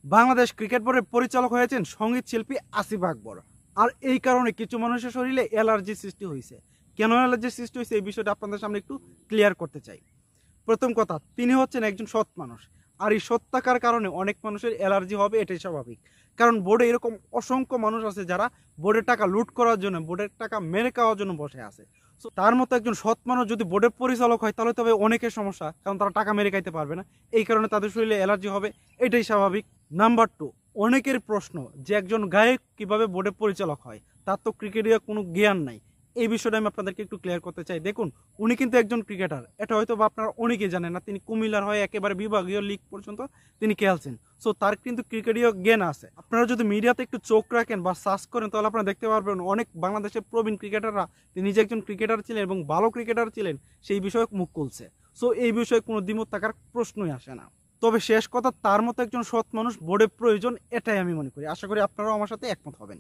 Bangladesh cricket বোর্ডের পরিচালক হয়েছেন সঙ্গীত শিল্পী আসিফ আকবর। আর এই কারণে কিছু মানুষের শরীরে অ্যালার্জি সৃষ্টি হয়েছে। কেন অ্যালার্জি সৃষ্টি হয়েছে এই বিষয়টা আপনাদের সামনে একটু ক্লিয়ার করতে চাই। প্রথম কথা, তিনি হচ্ছেন একজন সৎ মানুষ। আর এই সৎ থাকার কারণে অনেক মানুষের অ্যালার্জি হবে, এটাই স্বাভাবিক। কারণ বোর্ডে এরকম অসংখ্য মানুষ আছে যারা বোর্ডের টাকা লুট করার জন্য, বোর্ডের টাকা মেরে খাওয়ার জন্য বসে আছে। So, তার মতো একজন সৎ মানুষ যদি বোর্ডের পরিচালক হয় তাহলে তবে অনেকের সমস্যা, কারণ তারা টাকা মেরে খাইতে পারবে না। এই কারণে তাদের শরীরে অ্যালার্জি হবে, এটাই স্বাভাবিক। নাম্বার টু, অনেকের প্রশ্ন যে একজন গায়ক কিভাবে বোর্ডের পরিচালক হয়, তার তো ক্রিকেটের কোনো জ্ঞান নাই। এই বিষয়টা আমি আপনাদেরকে একটু ক্লিয়ার করতে চাই। দেখুন, উনি কিন্তু একজন ক্রিকেটার, এটা হয়তো বা আপনারা অনেকেই জানেন না। তিনি কুমিল্লার হয়ে একেবারে বিভাগীয় লিগ পর্যন্ত তিনি খেলছেন। সো তার কিন্তু ক্রিকেটীয় জ্ঞান আছে। আপনারা যদি মিডিয়াতে একটু চোখ রাখেন বা সার্চ করেন তাহলে আপনারা দেখতে পারবেন অনেক বাংলাদেশের প্রবীণ ক্রিকেটাররা তিনি নিজে একজন ক্রিকেটার ছিলেন এবং ভালো ক্রিকেটার ছিলেন, সেই বিষয়ে মুখ খুলছে। সো এই বিষয়ে কোনো দ্বিমত থাকার প্রশ্নই আসে না। তবে শেষ কথা, তার মতো একজন সৎ মানুষ বোর্ডে প্রয়োজন, এটাই আমি মনে করি। আশা করি আপনারাও আমার সাথে একমত হবেন।